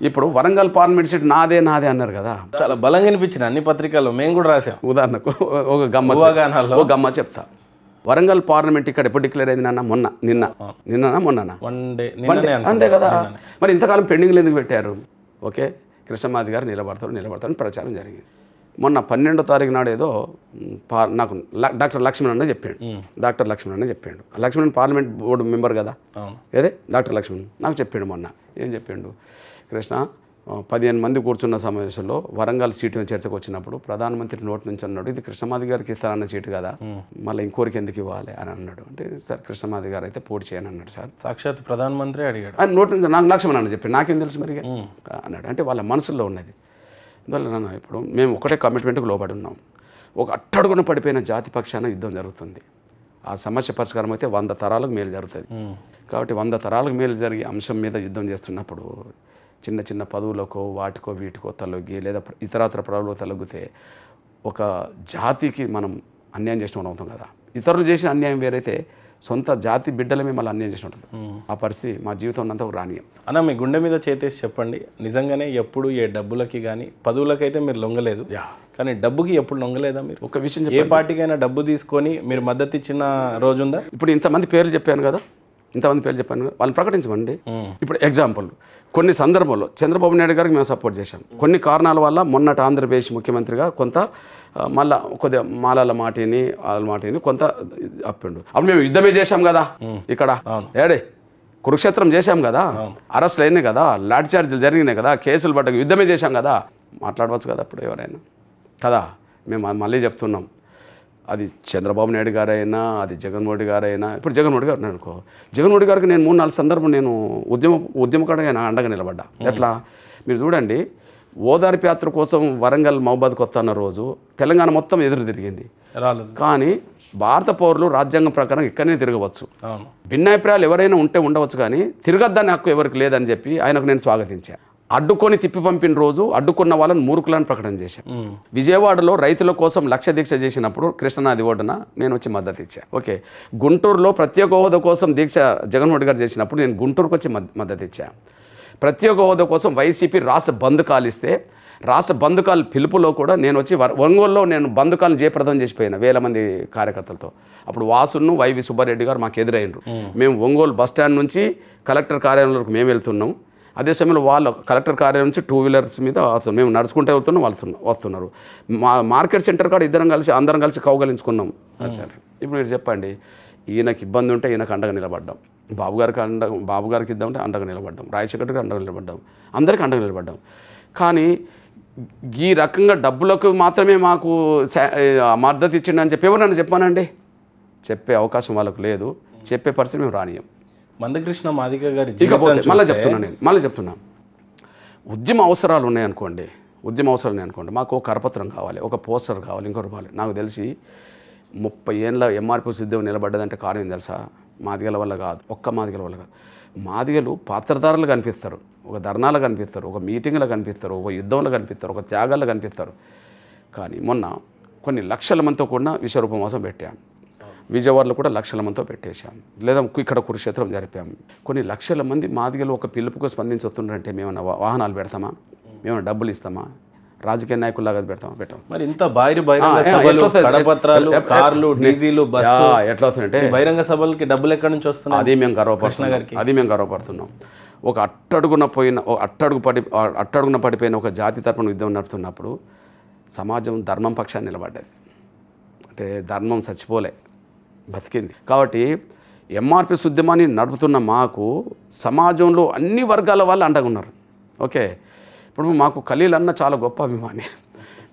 ఇప్పుడు Warangal parliament seat నాదే నాదే అన్నారు కదా, చాలా బలంగా అనిపించింది అన్ని పత్రికల్లో, మేము కూడా రాసాం. ఉదాహరణకు ఒక గమ్మ చెప్తా. వరంగల్ పార్లమెంట్ ఇక్కడ ఎప్పుడు డిక్లేర్ అయింది నాన్న? నిన్ననా మొన్ననా? అంతే కదా. మరి ఇంతకాలం పెండింగ్లు ఎందుకు పెట్టారు? ఓకే, కృష్ణమాది గారు నిలబడతారని ప్రచారం జరిగింది. మొన్న 12వ తారీఖు నాడు ఏదో నాకు డాక్టర్ లక్ష్మణ్ అన్న చెప్పాడు. లక్ష్మణ్ పార్లమెంట్ బోర్డు మెంబర్ కదా, ఏదే డాక్టర్ లక్ష్మణ్ నాకు చెప్పాడు మొన్న. ఏం చెప్పాడు? కృష్ణ, 15 మంది కూర్చున్న సమావేశంలో వరంగల్ సీటు చర్చకు వచ్చినప్పుడు ప్రధానమంత్రి నోటి నుంచి అన్నాడు, ఇది కృష్ణమాది గారికి ఇస్తారన్న సీటు కదా, మళ్ళీ ఇంకోరికి ఎందుకు ఇవ్వాలి అని అన్నాడు. అంటే సార్ కృష్ణమాది గారు అయితే పోటీ చేయని అన్నాడు. సార్ సాక్షాత్ ప్రధానమంత్రి అడిగాడు అని నోటి నుంచి నాకు లక్ష్మణ్ అన్న చెప్పాడు. నాకేం తెలుసు మరి అన్నాడు. అంటే వాళ్ళ మనసులో ఉన్నది. అందువల్ల నాన్న ఇప్పుడు మేము ఒకటే కమిట్మెంట్కి లోబడి ఉన్నాం. ఒక అట్టడుగున పడిపోయిన జాతి పక్షాన యుద్ధం జరుగుతుంది. ఆ సమస్య పరిష్కారం అయితే 100 తరాలకు మేలు జరుగుతుంది. కాబట్టి 100 తరాలకు మేలు జరిగే అంశం మీద యుద్ధం చేస్తున్నప్పుడు చిన్న చిన్న పదవులకో వాటికో వీటికో తలొగ్గి లేదా ఇతరత్ర పదవులు తలొగ్గితే ఒక జాతికి మనం అన్యాయం చేసిన వాళ్ళు అవుతాం కదా. ఇతరులు చేసిన అన్యాయం వేరైతే సొంత జాతి బిడ్డలమే మళ్ళీ అన్యాయం చేసిన ఉంటుంది. ఆ పరిస్థితి మా జీవితం అంతా రానియం. అన్న, మీ గుండె మీద చేతేసి చెప్పండి, నిజంగానే ఎప్పుడు ఏ డబ్బులకి కానీ పదవులకైతే మీరు లొంగలేదు, కానీ డబ్బుకి ఎప్పుడు లొంగలేదా మీరు? ఒక విషయం, ఏ పార్టీకైనా డబ్బు తీసుకొని మీరు మద్దతు ఇచ్చిన రోజుందా? ఇప్పుడు ఇంతమంది పేర్లు చెప్పాను కదా, వాళ్ళని ప్రకటించమండి. ఇప్పుడు ఎగ్జాంపుల్, కొన్ని సందర్భాల్లో చంద్రబాబు నాయుడు గారికి మేము సపోర్ట్ చేశాం. కొన్ని కారణాల వల్ల మొన్నటి ఆంధ్రప్రదేశ్ ముఖ్యమంత్రిగా కొంత మళ్ళా కొద్దిగా మాలాల మాటిని వాళ్ళ మాటిని కొంత అప్పిండు. అప్పుడు మేము యుద్ధమే చేశాం కదా, ఇక్కడ ఏడే కురుక్షేత్రం చేశాం కదా, అరెస్టులు అయినాయి కదా, లాఠీ చార్జీలు జరిగినాయి కదా, కేసులు పడ్డ యుద్ధమే చేశాం కదా, మాట్లాడవచ్చు కదా అప్పుడు ఎవరైనా కదా. మేము మళ్ళీ చెప్తున్నాం, అది చంద్రబాబు నాయుడు గారైనా అది జగన్మోహన్ రెడ్డి గారైనా, ఇప్పుడు జగన్మోహన్ గారు అనుకో, జగన్మోహన్ రెడ్డి గారికి నేను 3-4 సందర్భం నేను ఉద్యమకారుడిగా అండగా నిలబడ్డా. ఎట్లా మీరు చూడండి, ఓదార్పు యాత్ర కోసం వరంగల్ మహబాద్కి వస్తున్న రోజు తెలంగాణ మొత్తం ఎదురు తిరిగింది, కానీ భారత పౌరులు రాజ్యాంగం ప్రకారం ఇక్కడనే తిరగవచ్చు. భిన్నాభిప్రాయాలు ఎవరైనా ఉంటే ఉండవచ్చు, కానీ తిరగద్దని హక్కు ఎవరికి లేదని చెప్పి ఆయనకు నేను స్వాగతించాను. అడ్డుకొని తిప్పి పంపిన రోజు అడ్డుకున్న వాళ్ళని మూర్ఖులను ప్రకటన చేశాను. విజయవాడలో రైతుల కోసం లక్ష దీక్ష చేసినప్పుడు కృష్ణానది ఒడ్డున నేను వచ్చి మద్దతు ఇచ్చాను. ఓకే, గుంటూరులో ప్రత్యేక హోదా కోసం దీక్ష జగన్మోహన్ రెడ్డి గారు చేసినప్పుడు నేను గుంటూరుకు వచ్చి మద్దతు ఇచ్చాను. ప్రత్యేక హోదా కోసం వైసీపీ రాష్ట్ర బంద్ కాల్ ఇస్తే రాష్ట్ర బంద్ కాల్ పిలుపులో కూడా నేను వచ్చి ఒంగోలులో నేను బంద్ కాల్ని జయప్రదం చేసిపోయినా 1000 మంది కార్యకర్తలతో. అప్పుడు వాసును వైవి సుబ్బారెడ్డి గారు మాకు ఎదురైండ్రు. మేము ఒంగోలు బస్టాండ్ నుంచి కలెక్టర్ కార్యాలయంలోకి మేము వెళ్తున్నాం. అదే సమయంలో వాళ్ళు కలెక్టర్ కార్యాలయం నుంచి 2 వీలర్స్ మీద మేము నడుచుకుంటూ వెళ్తున్నాం, వాళ్ళు వస్తున్నారు. మార్కెట్ సెంటర్ కాడ అందరం కలిసి కౌగలించుకున్నాం. ఇప్పుడు మీరు చెప్పండి, ఈయనకి ఇబ్బంది ఉంటే ఈయనకు అండగా నిలబడ్డాం, బాబు గారికి ఇద్దామంటే అండగా నిలబడ్డాం, రాజశేఖర్ గారికి అండగా నిలబడ్డాం, అందరికీ అండగా నిలబడ్డాం. కానీ ఈ రకంగా డబ్బులకు మాత్రమే మాకు మద్దతు ఇచ్చిండని చెప్పి ఎవరన్నా చెప్పానండి? చెప్పే అవకాశం వాళ్ళకు లేదు, చెప్పే పరిస్థితి మేము రానియం. మందకృష్ణ మాదిగ గారి ఇకపోతే మళ్ళీ చెప్తున్నా ఉద్యమ అవసరాలు ఉన్నాయనుకోండి, మాకు ఒక కరపత్రం కావాలి, ఒక పోస్టర్ కావాలి, ఇంకొకటి కావాలి. నాకు తెలిసి 30 ఏళ్ళ ఎంఆర్పీ ఉద్యమం నిలబడ్డదంటే కారణం తెలుసా? మాదిగల వల్ల కాదు, ఒక్క మాదిగల వల్ల కాదు. మాదిగలు పాత్రధారులు కనిపిస్తారు, ఒక ధర్నాలు కనిపిస్తారు, ఒక మీటింగ్లో కనిపిస్తారు, ఒక యుద్ధంలో కనిపిస్తారు, ఒక త్యాగాల్లో కనిపిస్తారు. కానీ మొన్న కొన్ని లక్షల మందితో కూడా విశ్వరూపమాసం పెట్టాం. విజయవాడలో కూడా లక్షల మందితో పెట్టేశాం, లేదా ఇక్కడ కురుక్షేత్రం జరిపాం. కొన్ని లక్షల మంది మాదిగలు ఒక పిలుపుకు స్పందించి వస్తుంటారంటే మేమన్నా వాహనాలు పెడతామా? మేమన్నా డబ్బులు ఇస్తామా? రాజకీయ నాయకుల్లాగా పెట్టాం. మరి ఇంత కార్లు, డీజీలు, బస్సు ఎట్లా వస్తుందంటే బహిరంగ సభలకి డబ్బులు ఎక్కడి నుంచి వస్తున్నాయి? అది మేము గర్వపడుతున్నాం. ఒక అట్టడుగున పడిపోయిన ఒక జాతి తరపున యుద్ధం నడుతున్నప్పుడు సమాజం ధర్మం పక్షాన్ని నిలబడ్డది. అంటే ధర్మం చచ్చిపోలే, బతికింది. కాబట్టి ఎంఆర్పీ ఉద్యమాన్ని నడుపుతున్న మాకు సమాజంలో అన్ని వర్గాల వాళ్ళు అండగా ఉన్నారు. ఓకే, ఇప్పుడు మాకు ఖలీల్ అన్న చాలా గొప్ప అభిమాని.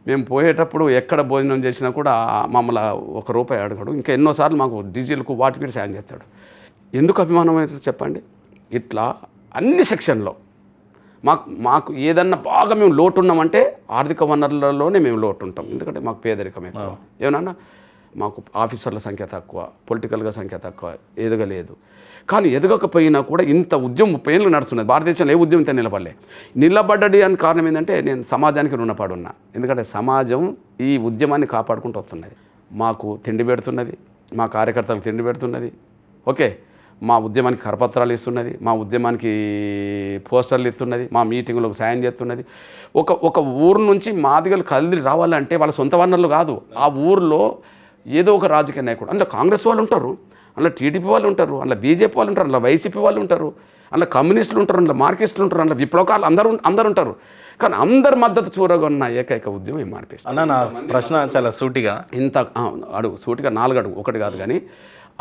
మేము పోయేటప్పుడు ఎక్కడ భోజనం చేసినా కూడా మమ్మల్ని ₹1 అడగడు. ఇంకా ఎన్నోసార్లు మాకు డీజిల్కు వాటికి సాయం చేస్తాడు. ఎందుకు అభిమానం అయితే చెప్పండి? ఇట్లా అన్ని సెక్షన్లో మాకు ఏదన్నా బాగా మేము లోటు ఉన్నామంటే ఆర్థిక వనరులలోనే మేము లోటు ఉంటాం. ఎందుకంటే మాకు పేదరికం ఎక్కువ. ఏమన్నా మాకు ఆఫీసర్ల సంఖ్య తక్కువ, పొలిటికల్గా సంఖ్య తక్కువ, ఎదగలేదు. కానీ ఎదగకపోయినా కూడా ఇంత ఉద్యమం 30 ఏళ్ళు నడుస్తున్నది. భారతదేశంలో ఏ ఉద్యమం ఇంత నిలబడ్డది అని కారణం ఏంటంటే నేను సమాజానికి రుణపడి ఉన్నా. ఎందుకంటే సమాజం ఈ ఉద్యమాన్ని కాపాడుకుంటూ వస్తున్నది, మాకు తిండి పెడుతున్నది, మా కార్యకర్తలకు తిండి పెడుతున్నది. ఓకే, మా ఉద్యమానికి కరపత్రాలు ఇస్తున్నది, మా ఉద్యమానికి పోస్టర్లు ఇస్తున్నది, మా మీటింగులకు సాయం చేస్తున్నది. ఒక ఊరు నుంచి మాదిగలు కదిలి రావాలంటే వాళ్ళ సొంత వనరులు కాదు, ఆ ఊరిలో ఏదో ఒక రాజకీయ నాయకుడు, అందులో కాంగ్రెస్ వాళ్ళు ఉంటారు, అందులో టీడీపీ వాళ్ళు ఉంటారు, అందులో బీజేపీ వాళ్ళు ఉంటారు, అందులో వైసీపీ వాళ్ళు ఉంటారు, అందులో కమ్యూనిస్టులు ఉంటారు, అందులో మార్కిస్టులు ఉంటారు, అందులో విప్లవకారులు అందరూ ఉంటారు. కానీ అందరి మద్దతు చూరగొన్న ఏకైక ఉద్యమం ఎంఆర్పీఎస్. అన్న నా ప్రశ్న చాలా సూటిగా, ఇంత అడుగు సూటిగా 4 అడుగు, ఒకటి కాదు కానీ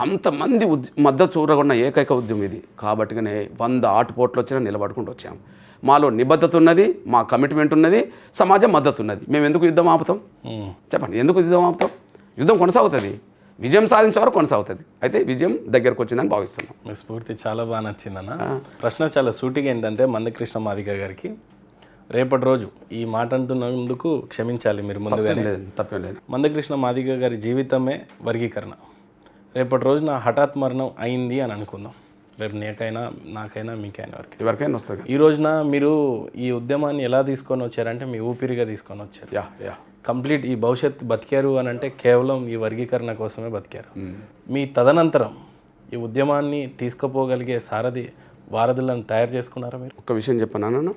అంతమంది మద్దతు చూరగొన్న ఏకైక ఉద్యమం ఇది. కాబట్టిగానే 100 ఆటుపోట్లు వచ్చినా నిలబడుకుంటూ వచ్చాము. మాలో నిబద్ధత ఉన్నది, మా కమిట్మెంట్ ఉన్నది, సమాజం మద్దతు ఉన్నది. మేము ఎందుకు యుద్ధం ఆపుతాం? చెప్పండి, ఎందుకు యుద్ధం ఆపుతాం? యుద్ధం కొనసాగుతుంది, విజయం సాధించే వరకు కొనసాగుతుంది. అయితే విజయం దగ్గరకు వచ్చిందని భావిస్తున్నాం. మీ స్ఫూర్తి చాలా బాగా నచ్చిందన్న. ప్రశ్న చాలా సూటిగా ఏంటంటే, మందకృష్ణ మాదిగ గారికి రేపటి రోజు ఈ మాట అంటున్నందుకు క్షమించాలి మీరు ముందుగానే, తప్పేం లేదు. మందకృష్ణ మాదిగ గారి జీవితమే వర్గీకరణ. రేపటి రోజున హఠాత్ మరణం అయింది అని అనుకుందాం, రేపు నీకైనా నాకైనా మీకైనా ఎవరికైనా వస్తుంది. ఈ రోజున మీరు ఈ ఉద్యమాన్ని ఎలా తీసుకొని వచ్చారంటే మీ ఊపిరిగా తీసుకొని వచ్చారు. కంప్లీట్ ఈ భవిష్యత్తు బతికారు అని అంటే కేవలం ఈ వర్గీకరణ కోసమే బతికారు. మీ తదనంతరం ఈ ఉద్యమాన్ని తీసుకుపోగలిగే వారధులను తయారు చేసుకున్నారా మీరు? ఒక విషయం చెప్పాను,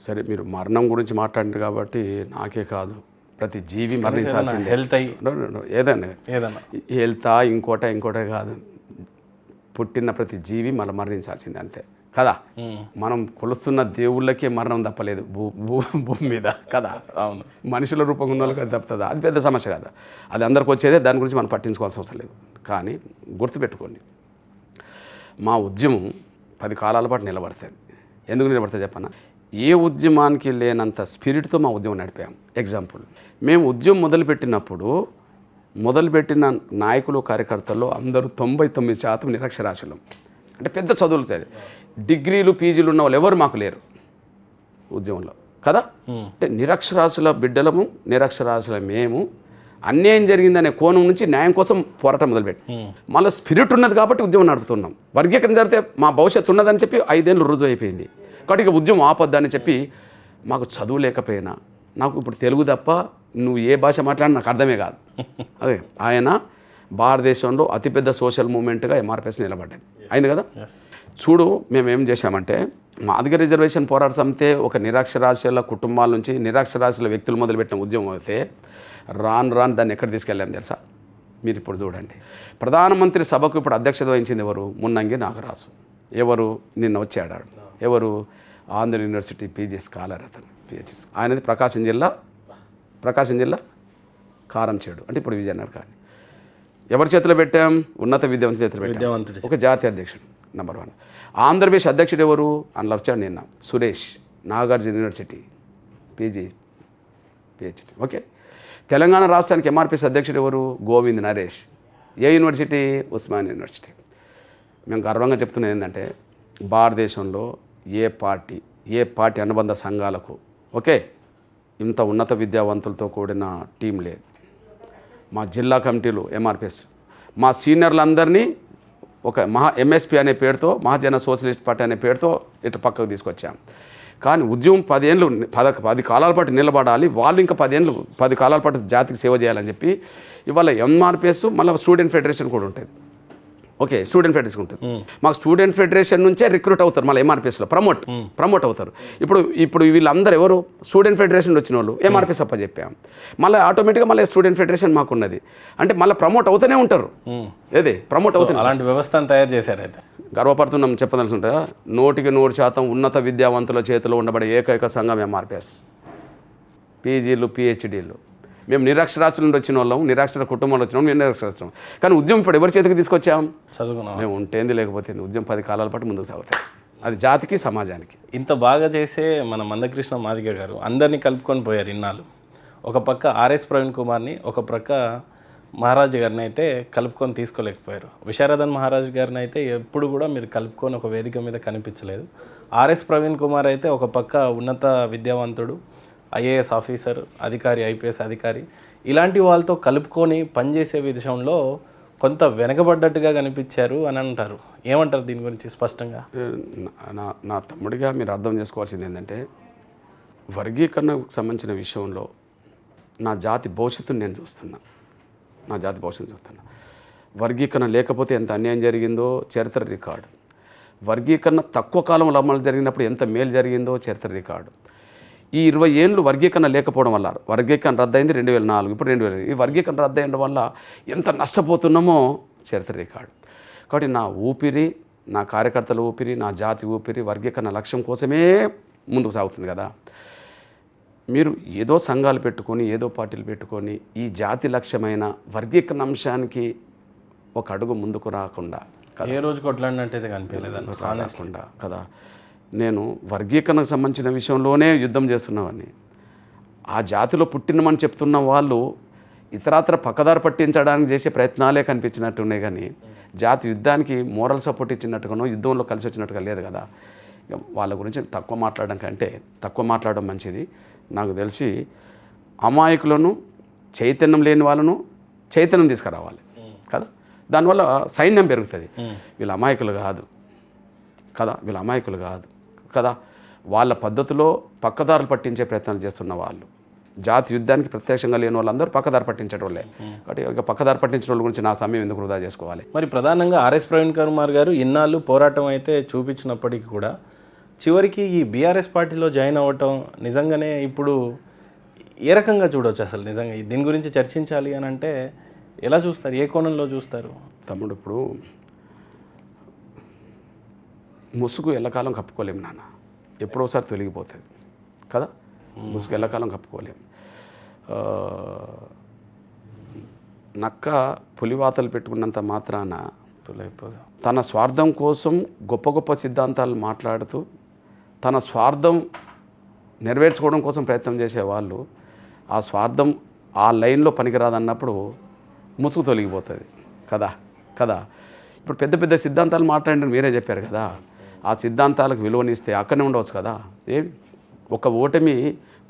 సరే మీరు మరణం గురించి మాట్లాడారు కాబట్టి నాకే కాదు, ప్రతి జీవి మరణించాల్సిందే. హెల్త్ అయ్యి ఏదన్నా హెల్త్ ఇంకోటే కాదు, పుట్టిన ప్రతి జీవి మళ్ళీ మరణించాల్సిందే, అంతే కదా. మనం కొలుస్తున్న దేవుళ్ళకే మరణం తప్పలేదు భూమి మీద కదా. అవును, మనుషుల రూపంగా ఉన్న వాళ్ళకి అది తప్పుతుందా? అది పెద్ద సమస్య కదా, అది అందరికి వచ్చేదే, దాని గురించి మనం పట్టించుకోవాల్సిన అవసరం లేదు. కానీ గుర్తుపెట్టుకోండి, మా ఉద్యమం 10 కాలాల పాటు నిలబడుతుంది. ఎందుకు నిలబడుతుంది చెప్పన్నా? ఏ ఉద్యమానికి లేనంత స్పిరిట్తో మా ఉద్యమం నడిపాం. ఎగ్జాంపుల్, మేము ఉద్యమం మొదలుపెట్టిన నాయకులు కార్యకర్తల్లో అందరూ 99% నిరక్షరాస్యులం. అంటే పెద్ద చదువులు, డిగ్రీలు పీజీలు ఉన్న వాళ్ళు ఎవరు మాకు లేరు ఉద్యమంలో కదా. అంటే నిరక్షరాస్యుల బిడ్డలము, నిరక్షరాస్యుల మేము. అన్యాయం జరిగిందనే కోణం నుంచి న్యాయం కోసం పోరాటం మొదలుపెట్టి మళ్ళీ స్పిరిట్ ఉన్నది కాబట్టి ఉద్యమం నడుపుతున్నాం. వర్గీకరణ జరిగితే మా భవిష్యత్తు ఉన్నదని చెప్పి 5 ఏళ్ళు రుజువు అయిపోయింది. కాబట్టి ఇక ఉద్యమం ఆపొద్దని చెప్పి, మాకు చదువు లేకపోయినా, నాకు ఇప్పుడు తెలుగు తప్ప నువ్వు ఏ భాష మాట్లాడినా నాకు అర్థమే కాదు. అదే ఆయన భారతదేశంలో అతిపెద్ద సోషల్ మూమెంట్గా ఎంఆర్పిఎస్ నిలబడ్డది, అయింది కదా. చూడు, మేము ఏం చేశామంటే, మాదిగ రిజర్వేషన్ పోరాట సమితే ఒక నిరక్షరాస్యుల కుటుంబాల నుంచి నిరక్షరాస్యుల వ్యక్తులు మొదలుపెట్టిన ఉద్యమం అయితే రాను దాన్ని ఎక్కడ తీసుకెళ్ళాము తెలుసా? మీరు ఇప్పుడు చూడండి, ప్రధానమంత్రి సభకు ఇప్పుడు అధ్యక్షత వహించింది ఎవరు? మున్నంగి నాగరాజు. ఎవరు? నిన్న వచ్చాడు. ఎవరు? ఆంధ్ర యూనివర్సిటీ పీజీ స్కాలర్, అతను పిహెచ్డి. ఆయనది ప్రకాశం జిల్లా కారంచేడు, అంటే ఇప్పుడు విజయనగరం. కానీ ఎవరి చేతిలో పెట్టాం? ఉన్నత విద్యావంతుల చేతిలో పెట్టాం. ఒక జాతీయ అధ్యక్షుడు నెంబర్ 1. ఆంధ్రప్రదేశ్ అధ్యక్షుడు ఎవరు? అందులో వచ్చాడు నిన్న Suresh, Nagarjuna university PhD. Okay. Telangana రాష్ట్రానికి ఎంఆర్పిఎస్ అధ్యక్షుడు ఎవరు? గోవింద్ నరేష్. ఏ యూనివర్సిటీ? ఉస్మాన్ యూనివర్సిటీ. మేము గర్వంగా చెప్తున్నది ఏంటంటే, భారతదేశంలో ఏ పార్టీ అనుబంధ సంఘాలకు ఓకే ఇంత ఉన్నత విద్యావంతులతో కూడిన టీం లేదు. మా జిల్లా కమిటీలు ఎంఆర్పిఎస్, మా సీనియర్లందరినీ ఒక ఎంఎస్పీ అనే పేరుతో, మహాజన సోషలిస్ట్ పార్టీ అనే పేరుతో ఇటు పక్కకు తీసుకొచ్చాం. కానీ ఉద్యమం 10 కాలాల పాటు నిలబడాలి, వాళ్ళు ఇంకా 10 కాలాల పాటు జాతికి సేవ చేయాలని చెప్పి ఇవాళ ఎంఆర్పిఎస్ మళ్ళీ స్టూడెంట్ ఫెడరేషన్ కూడా ఉంటుంది. ఓకే, స్టూడెంట్ ఫెడరేషన్ ఉంటుంది. మాకు స్టూడెంట్ ఫెడరేషన్ నుంచే రిక్రూట్ అవుతారు, మళ్ళీ ఎంఆర్పిఎస్లో ప్రమోట్ అవుతారు. ఇప్పుడు వీళ్ళందరూ ఎవరు? స్టూడెంట్ ఫెడరేషన్ వచ్చిన వాళ్ళు ఎంఆర్పిఎస్ చెప్పాం. మళ్ళీ ఆటోమేటిక్గా మళ్ళీ స్టూడెంట్ ఫెడరేషన్ మాకున్నది, అంటే మళ్ళీ ప్రమోట్ అవుతూనే ఉంటారు. ప్రమోట్ అవుతుంది. అలాంటి వ్యవస్థను తయారు చేశారు. అయితే గర్వపడుతున్నాం, చెప్పదలసి ఉంటుందా? 100% ఉన్నత విద్యావంతుల చేతిలో ఉండబడే ఏకైక సంఘం ఎంఆర్పిఎస్. పీజీలు పిహెచ్డీలు మేము నిరక్షరాస్యుల నుండి వచ్చిన వాళ్ళం, నిరక్షర కుటుంబంలో వచ్చిన మేము నిరక్షరాస్యులం. కానీ ఉద్యమం ఇప్పుడు ఎవరి చేతికి తీసుకొచ్చాం? చదువుకున్నాం. మేము ఉంటేంది లేకపోతే ఉద్యమం 10 కాలాల పాటు ముందుకు సాగుతాయి. అది జాతికి సమాజానికి. ఇంత బాగా చేసే మన మందకృష్ణ మాదిగ గారు అందరినీ కలుపుకొని పోయారు ఇన్నాళ్ళు. ఒక పక్క ఆర్ఎస్ ప్రవీణ్ కుమార్ని, ఒక ప్రక్క మహారాజు గారిని అయితే కలుపుకొని తీసుకోలేకపోయారు. విశారదన్ మహారాజు గారిని అయితే ఎప్పుడు కూడా మీరు కలుపుకొని ఒక వేదిక మీద కనిపించలేదు. ఆర్ఎస్ ప్రవీణ్ కుమార్ అయితే ఒక పక్క ఉన్నత విద్యావంతుడు, ఐఏఎస్ ఆఫీసర్, అధికారి, ఐపీఎస్ అధికారి, ఇలాంటి వాళ్ళతో కలుపుకొని పనిచేసే విషయంలో కొంత వెనకబడ్డట్టుగా కనిపించారు అని అంటారు. ఏమంటారు దీని గురించి స్పష్టంగా? నా తమ్ముడిగా మీరు అర్థం చేసుకోవాల్సింది ఏంటంటే, వర్గీకరణకు సంబంధించిన విషయంలో నా జాతి భవిష్యత్తును నేను చూస్తున్నా. వర్గీకరణ లేకపోతే ఎంత అన్యాయం జరిగిందో చరిత్ర రికార్డు, వర్గీకరణ తక్కువ కాలంలో అమలు జరిగినప్పుడు ఎంత మేలు జరిగిందో చరిత్ర రికార్డు. ఈ 20 ఏళ్ళు వర్గీకరణ లేకపోవడం వల్ల, వర్గీకరణ రద్దయింది 2004, ఇప్పుడు 2000, ఈ వర్గీకరణ రద్దయడం వల్ల ఎంత నష్టపోతున్నామో చరిత్ర రికార్డు. కాబట్టి నా ఊపిరి, నా కార్యకర్తల ఊపిరి, నా జాతి ఊపిరి వర్గీకరణ లక్ష్యం కోసమే ముందుకు సాగుతుంది కదా. మీరు ఏదో సంఘాలు పెట్టుకొని, ఏదో పార్టీలు పెట్టుకొని ఈ జాతి లక్ష్యమైన వర్గీకరణ అంశానికి ఒక అడుగు ముందుకు రాకుండా, ఏ రోజు కొట్లాడినట్టయితే కనిపించలేదండి రాకుండా కదా. నేను వర్గీకరణకు సంబంధించిన విషయంలోనే యుద్ధం చేస్తున్నవాడిని. ఆ జాతిలో పుట్టినమని చెప్తున్న వాళ్ళు ఇతరాతర పక్కదారి పట్టించడానికి చేసే ప్రయత్నాలే కనిపించినట్టున్నాయి కానీ జాతి యుద్ధానికి మోరల్ సపోర్ట్ ఇచ్చినట్టుగానో యుద్ధంలో కలిసి వచ్చినట్టుగా లేదు కదా. వాళ్ళ గురించి తక్కువ మాట్లాడడం కంటే తక్కువ మాట్లాడడం మంచిది. నాకు తెలిసి అమాయకులను, చైతన్యం లేని వాళ్ళను చైతన్యం తీసుకురావాలి కదా. దానివల్ల సైన్యం పెరుగుతుంది. వీళ్ళ అమాయకులు కాదు కదా, వీళ్ళ అమాయకులు కాదు కదా. వాళ్ళ పద్ధతిలో పక్కదారులు పట్టించే ప్రయత్నాలు చేస్తున్న వాళ్ళు, జాతి యుద్ధానికి ప్రత్యక్షంగా లేని వాళ్ళందరూ పక్కదారి పట్టించడం వాళ్ళే. కాబట్టి ఇక పక్కదారి పట్టించిన వాళ్ళ గురించి నా సమయం ఎందుకు వృధా చేసుకోవాలి. మరి ప్రధానంగా ఆర్ఎస్ ప్రవీణ్ కుమార్ గారు ఇన్నాళ్ళు పోరాటం అయితే చూపించినప్పటికీ కూడా చివరికి ఈ బీఆర్ఎస్ పార్టీలో జాయిన్ అవ్వటం నిజంగానే ఇప్పుడు ఏ రకంగా చూడవచ్చు? అసలు నిజంగా దీని గురించి చర్చించాలి అని అంటే ఎలా చూస్తారు, ఏ కోణంలో చూస్తారు? తమ్ముడు, ఇప్పుడు ముసుగు ఎల్లకాలం కప్పుకోలేము నాన్న, ఎప్పుడోసారి తొలగిపోతుంది కదా. ముసుగు ఎల్లకాలం కప్పుకోలేము. నక్క పులివాతలు పెట్టుకున్నంత మాత్రాన తొలగిపోదు. తన స్వార్థం కోసం గొప్ప గొప్ప సిద్ధాంతాలు మాట్లాడుతూ తన స్వార్థం నెరవేర్చుకోవడం కోసం ప్రయత్నం చేసేవాళ్ళు ఆ స్వార్థం ఆ లైన్లో పనికిరాదన్నప్పుడు ముసుగు తొలగిపోతుంది కదా కదా. ఇప్పుడు పెద్ద పెద్ద సిద్ధాంతాలు మాట్లాడిన మీరే చెప్పారు కదా, ఆ సిద్ధాంతాలకు విలువనిస్తే అక్కడనే ఉండవచ్చు కదా. ఏమి ఒక ఓటమి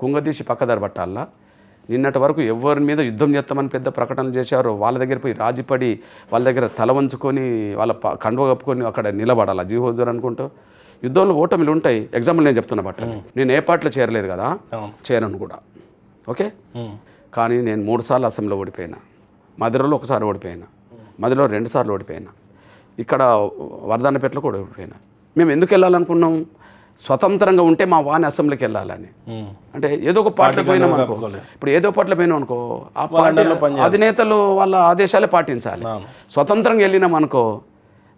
కుంగదీసి పక్కదారి పట్టాలా? నిన్నటి వరకు ఎవరి మీద యుద్ధం చేస్తామని పెద్ద ప్రకటనలు చేశారో వాళ్ళ దగ్గర పోయి రాజీపడి వాళ్ళ దగ్గర తల వంచుకొని వాళ్ళ కండువ కప్పుకొని అక్కడ నిలబడాలా జీవోజర్ అనుకుంటూ? యుద్ధంలో ఓటమిలు ఉంటాయి. ఎగ్జాంపుల్ నేను చెప్తున్నా బట్ నేను ఏ పార్టీలో చేరలేదు కదా, చేరను కూడా, ఓకే. కానీ నేను 3 సార్లు అసెంబ్లీలో ఓడిపోయినా, మధురలో 1 సారి ఓడిపోయినా, మధురలో 2 సార్లు ఓడిపోయినా, ఇక్కడ వరదాన్నపేటలో కూడా ఓడిపోయినా. మేము ఎందుకు వెళ్ళాలనుకున్నాం? స్వతంత్రంగా ఉంటే మా వాణి అసెంబ్లీకి వెళ్ళాలని. అంటే ఏదో ఒక పార్టీలో పోయినాం అనుకో, ఇప్పుడు ఏదో పార్టీలో పోయినాం అనుకో, ఆ పార్టీ అధినేతలు వాళ్ళ ఆదేశాలే పాటించాలి. స్వతంత్రంగా వెళ్ళినాం అనుకో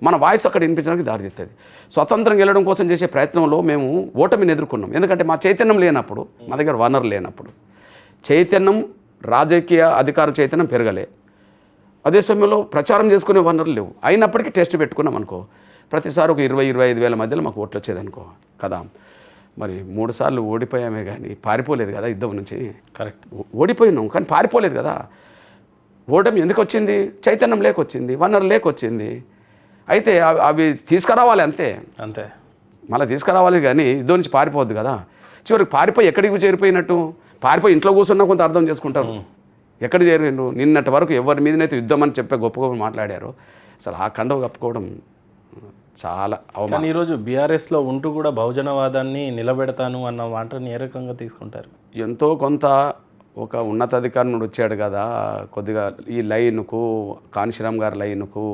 మన వాయిస్ అక్కడ వినిపించడానికి దారితీస్తుంది. స్వతంత్రంగా వెళ్ళడం కోసం చేసే ప్రయత్నంలో మేము ఓటమిని ఎదుర్కొన్నాం. ఎందుకంటే మా చైతన్యం లేనప్పుడు, మా దగ్గర వనరు లేనప్పుడు, చైతన్యం రాజకీయ అధికార చైతన్యం పెరగలే. అదే సమయంలో ప్రచారం చేసుకునే వనరులు లేవు. అయినప్పటికీ టెస్ట్ పెట్టుకున్నాం అనుకో, ప్రతిసారి ఒక 20-25 వేల మధ్యలో మాకు ఓట్లు వచ్చేదనుకో కదా. మరి 3 సార్లు ఓడిపోయామే కానీ పారిపోలేదు కదా యుద్ధం నుంచి. కరెక్ట్, ఓడిపోయినాం కానీ పారిపోలేదు కదా. ఓటమి ఎందుకు వచ్చింది? చైతన్యం లేకొచ్చింది, వనరు లేకొచ్చింది. అయితే అవి తీసుకురావాలి, అంతే అంతే, మళ్ళీ తీసుకురావాలి కానీ యుద్ధం నుంచి పారిపోవద్దు కదా. చివరికి పారిపోయి ఎక్కడికి చేరిపోయినట్టు? పారిపోయి ఇంట్లో కూర్చున్నా కొంత అర్థం చేసుకుంటారు. ఎక్కడ చేరిండు? నిన్నటి వరకు ఎవరి మీదనైతే యుద్ధం అని చెప్పే గొప్ప గొప్ప మాట్లాడారు. అసలు ఆ కండవ కప్పుకోవడం చాలా అవమానం. కానీ ఈరోజు బీఆర్ఎస్లో ఉంటూ కూడా బహుజనవాదాన్ని నిలబెడతాను అన్న మాటని ఏ రకంగా తీసుకుంటారు? ఎంతో కొంత ఒక ఉన్నతాధికారి నుండి వచ్చాడు కదా, కొద్దిగా ఈ లైన్కు, కాన్షీరామ్ గారి లైన్కు,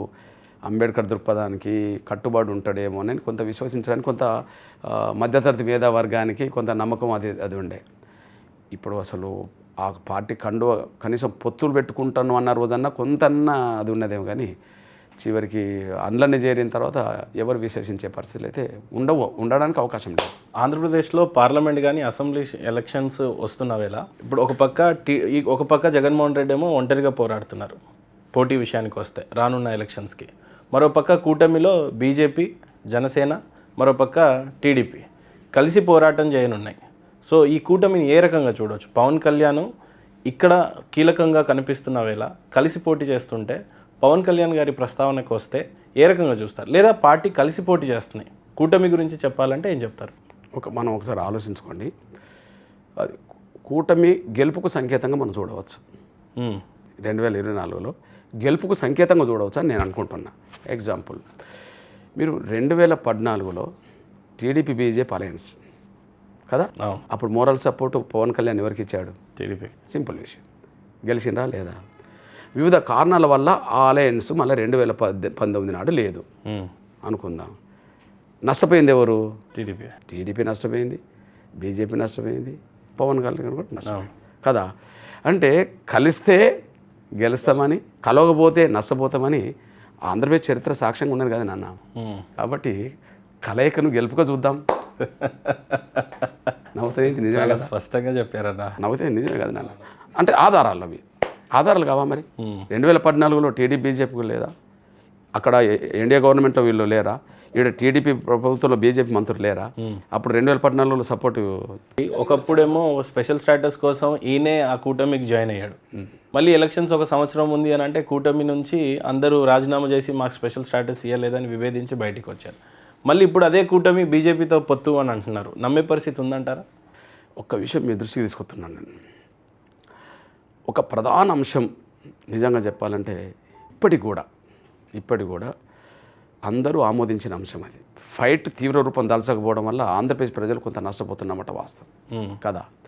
అంబేద్కర్ దృక్పథానికి కట్టుబడి ఉంటాడేమో అని కొంత విశ్వసించడానికి, కొంత మధ్యతరగతి మేధావర్గానికి కొంత నమ్మకం అది ఉండే. ఇప్పుడు అసలు ఆ పార్టీ కండువ కనీసం పొత్తులు పెట్టుకుంటాను అన్న రోజన్నా కొంతన్నా అది ఉన్నదేమో కానీ చివరికి అండ్లన్నీ చేరిన తర్వాత ఎవరు విశ్వసించే పరిస్థితులు అయితే ఉండడానికి అవకాశం లేదు. ఆంధ్రప్రదేశ్లో పార్లమెంట్ కానీ అసెంబ్లీ ఎలక్షన్స్ వస్తున్న వేళ ఇప్పుడు ఒక పక్క జగన్మోహన్ రెడ్డి ఏమో ఒంటరిగా పోరాడుతున్నారు పోటీ విషయానికి వస్తే రానున్న ఎలక్షన్స్కి. మరోపక్క కూటమిలో బీజేపీ, జనసేన, మరోపక్క టీడీపీ కలిసి పోరాటం చేయనున్నాయి. సో ఈ కూటమిని ఏ రకంగా చూడవచ్చు? పవన్ కళ్యాణ్ ఇక్కడ కీలకంగా కనిపిస్తున్న వేళ కలిసి పోటీ చేస్తుంటే పవన్ కళ్యాణ్ గారి ప్రస్తావనకు వస్తే ఏ రకంగా చూస్తారు? లేదా పార్టీ కలిసి పోటీ చేస్తున్నాయి, కూటమి గురించి చెప్పాలంటే ఏం చెప్తారు? మనం ఒకసారి ఆలోచించుకోండి. అది కూటమి గెలుపుకు సంకేతంగా మనం చూడవచ్చు. 2024లో గెలుపుకు సంకేతంగా చూడవచ్చు అని నేను అనుకుంటున్నా. ఎగ్జాంపుల్, మీరు 2014లో టీడీపీ బీజేపీ అలయన్స్ కదా, అప్పుడు మోరల్ సపోర్ట్ పవన్ కళ్యాణ్ ఎవరికి ఇచ్చాడు? టీడీపీ. సింపుల్ విషయం. గెలిచిండ్రా లేదా? వివిధ కారణాల వల్ల ఆ అలయన్స్ మళ్ళీ 2019 నాడు లేదు అనుకుందాం. నష్టపోయింది ఎవరు? టీడీపీ నష్టపోయింది, బీజేపీ నష్టపోయింది, పవన్ కళ్యాణ్ కూడా నష్టపోయింది కదా. అంటే కలిస్తే గెలుస్తామని, కలవకపోతే నష్టపోతామని ఆంధ్రప్రదేశ్ చరిత్ర సాక్ష్యంగా ఉన్నది కదా నాన్న. కాబట్టి కలయికను గెలుపుగా చూద్దాం. నవ్వుతాయింది నిజమే కదా, స్పష్టంగా చెప్పారన్న. నవ్వుతాయి నిజమే కదా నాన్న. అంటే ఆధారాలు అవి ఆధారాలు కావా మరి? 2014లో టీడీపీ బీజేపీకి లేదా? అక్కడ ఇండియా గవర్నమెంట్లో వీళ్ళు లేరా? ఇక్కడ టీడీపీ ప్రభుత్వంలో బీజేపీ మంత్రులు లేరా? అప్పుడు 2014లో సపోర్టు. ఒకప్పుడేమో స్పెషల్ స్టాటస్ కోసం ఈయనే ఆ కూటమికి జాయిన్ అయ్యాడు. మళ్ళీ ఎలక్షన్స్ ఒక సంవత్సరం ఉంది అని అంటే కూటమి నుంచి అందరూ రాజీనామా చేసి మాకు స్పెషల్ స్టాటస్ ఇవ్వలేదని విభేదించి బయటికి వచ్చారు. మళ్ళీ ఇప్పుడు అదే కూటమి బీజేపీతో పొత్తు అని అంటున్నారు. నమ్మే పరిస్థితి ఉందంటారా? ఒక్క విషయం మీ దృష్టికి తీసుకొస్తున్నాను నేను. ఒక ప్రధాన అంశం నిజంగా చెప్పాలంటే ఇప్పటికి కూడా అందరూ ఆమోదించిన అంశం అది. ఫైట్ తీవ్ర రూపం దాల్చకపోవడం వల్ల ఆంధ్రప్రదేశ్ ప్రజలు కొంత నష్టపోతున్నమాట వాస్తవం కదా.